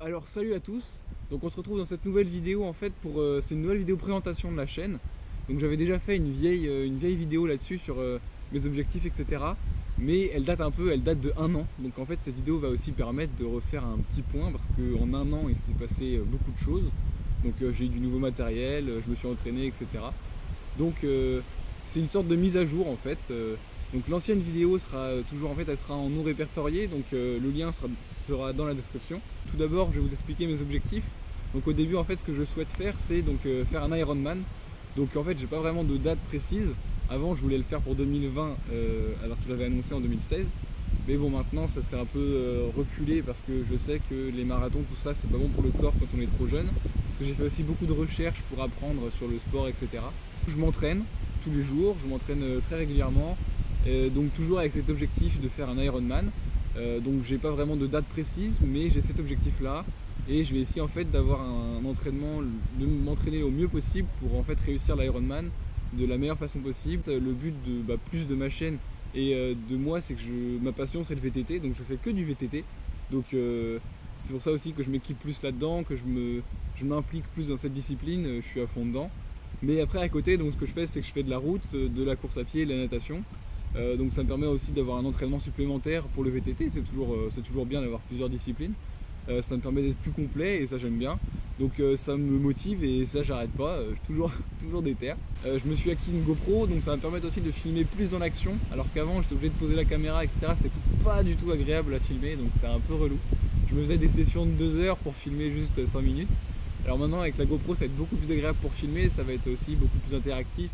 Alors salut à tous. Donc on se retrouve dans cette nouvelle vidéo en fait pour c'est une nouvelle vidéo présentation de la chaîne. Donc j'avais déjà fait une vieille vidéo là-dessus sur mes objectifs, etc. Mais elle date elle date de 1 an. Donc en fait cette vidéo va aussi permettre de refaire un petit point parce qu'en 1 an il s'est passé beaucoup de choses. Donc j'ai eu du nouveau matériel, je me suis entraîné, etc. Donc c'est une sorte de mise à jour en fait. Donc l'ancienne vidéo sera toujours en fait, elle sera en non répertorié, donc le lien sera dans la description. Tout d'abord, je vais vous expliquer mes objectifs. Donc au début, en fait, ce que je souhaite faire, c'est donc faire un Ironman. Donc en fait, j'ai pas vraiment de date précise. Avant, je voulais le faire pour 2020, alors que je l'avais annoncé en 2016. Mais bon, maintenant, ça s'est un peu reculé parce que je sais que les marathons, tout ça, c'est pas bon pour le corps quand on est trop jeune. Parce que j'ai fait aussi beaucoup de recherches pour apprendre sur le sport, etc. Je m'entraîne tous les jours, je m'entraîne très régulièrement. Donc toujours avec cet objectif de faire un Ironman. Donc j'ai pas vraiment de date précise, mais j'ai cet objectif là et je vais essayer en fait d'avoir un entraînement, de m'entraîner au mieux possible pour en fait réussir l'Ironman de la meilleure façon possible. Le but de plus de ma chaîne et de moi, c'est que ma passion c'est le VTT, donc je fais que du VTT. Donc c'est pour ça aussi que je m'équipe plus là-dedans, que je m'implique plus dans cette discipline, je suis à fond dedans. Mais après à côté, donc ce que je fais, c'est que je fais de la route, de la course à pied, de la natation. Donc ça me permet aussi d'avoir un entraînement supplémentaire pour le VTT, c'est toujours bien d'avoir plusieurs disciplines. Ça me permet d'être plus complet et ça j'aime bien. Donc ça me motive et ça j'arrête pas, je suis toujours déter. Je me suis acquis une GoPro, donc ça va me permettre aussi de filmer plus dans l'action, alors qu'avant j'étais obligé de poser la caméra, etc. C'était pas du tout agréable à filmer, donc c'était un peu relou. Je me faisais des sessions de 2 heures pour filmer juste 5 minutes. Alors maintenant avec la GoPro ça va être beaucoup plus agréable pour filmer, ça va être aussi beaucoup plus interactif.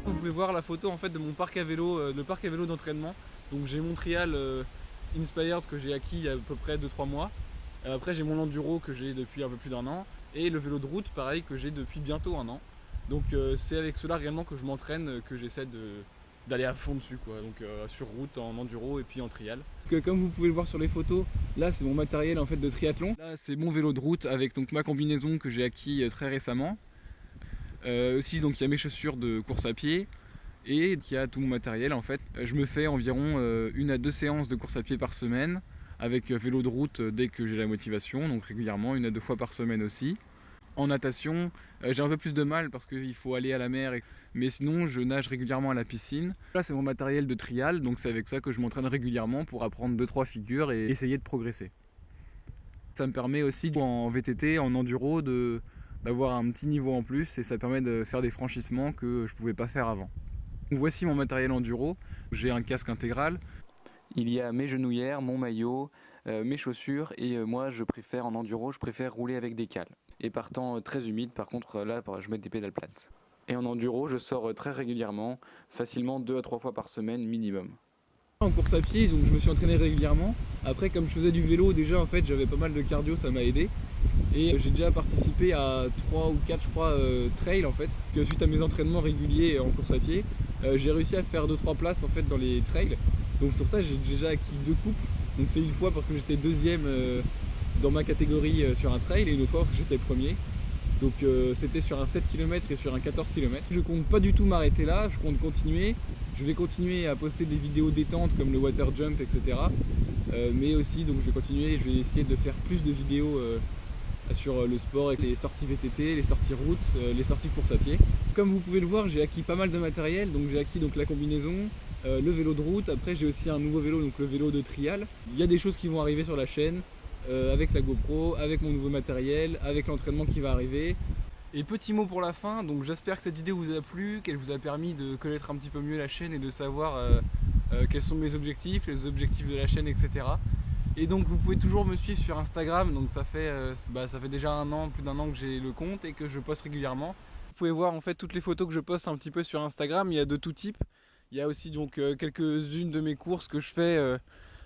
Vous pouvez voir la photo en fait de mon parc à vélo, le parc à vélo d'entraînement. Donc j'ai mon trial Inspired que j'ai acquis il y a à peu près 2-3 mois. Après j'ai mon enduro que j'ai depuis un peu plus d'1 an. Et le vélo de route pareil que j'ai depuis bientôt 1 an. Donc c'est avec cela réellement que je m'entraîne, que j'essaie d'aller à fond dessus quoi. Donc sur route, en enduro et puis en trial. Comme vous pouvez le voir sur les photos, là c'est mon matériel en fait de triathlon. Là c'est mon vélo de route avec donc ma combinaison que j'ai acquis très récemment. Aussi donc il y a mes chaussures de course à pied et il y a tout mon matériel en fait. Je me fais environ 1 à 2 séances de course à pied par semaine avec vélo de route dès que j'ai la motivation, donc régulièrement 1 à 2 fois par semaine aussi. En natation, j'ai un peu plus de mal parce qu'il faut aller à la mer, mais sinon je nage régulièrement à la piscine. Là c'est mon matériel de trial, donc c'est avec ça que je m'entraîne régulièrement pour apprendre 2-3 figures et essayer de progresser. Ça me permet aussi en VTT, en enduro, d'avoir un petit niveau en plus et ça permet de faire des franchissements que je ne pouvais pas faire avant. Donc voici mon matériel enduro, j'ai un casque intégral. Il y a mes genouillères, mon maillot, mes chaussures et moi je préfère en enduro, je préfère rouler avec des cales. Et par temps très humide, par contre là je mets des pédales plates. Et en enduro je sors très régulièrement, facilement 2 à 3 fois par semaine minimum. En course à pied, donc je me suis entraîné régulièrement. Après comme je faisais du vélo déjà en fait j'avais pas mal de cardio, ça m'a aidé. Et j'ai déjà participé à 3 ou 4 je crois trails en fait. Que suite à mes entraînements réguliers en course à pied, j'ai réussi à faire 2-3 places en fait dans les trails. Donc sur ça j'ai déjà acquis 2 coupes. Donc c'est une fois parce que j'étais deuxième dans ma catégorie sur un trail et une autre fois parce que j'étais premier. Donc c'était sur un 7 km et sur un 14 km. Je compte pas du tout m'arrêter là, je compte continuer. Je vais continuer à poster des vidéos détente comme le water jump, etc. Mais aussi donc je vais continuer, je vais essayer de faire plus de vidéos sur le sport avec les sorties VTT, les sorties route, les sorties course à pied. Comme vous pouvez le voir, j'ai acquis pas mal de matériel, donc j'ai acquis donc la combinaison, le vélo de route, après j'ai aussi un nouveau vélo, donc le vélo de trial. Il y a des choses qui vont arriver sur la chaîne, avec la GoPro, avec mon nouveau matériel, avec l'entraînement qui va arriver. Et petit mot pour la fin, donc j'espère que cette vidéo vous a plu, qu'elle vous a permis de connaître un petit peu mieux la chaîne et de savoir quels sont mes objectifs, les objectifs de la chaîne, etc. Et donc vous pouvez toujours me suivre sur Instagram, donc ça fait déjà 1 an, plus d'1 an que j'ai le compte et que je poste régulièrement. Vous pouvez voir en fait toutes les photos que je poste un petit peu sur Instagram, il y a de tout type. Il y a aussi donc quelques-unes de mes courses que je fais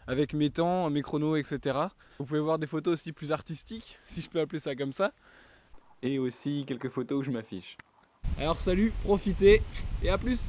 avec mes temps, mes chronos, etc. Vous pouvez voir des photos aussi plus artistiques, si je peux appeler ça comme ça. Et aussi quelques photos où je m'affiche. Alors salut, profitez et à plus!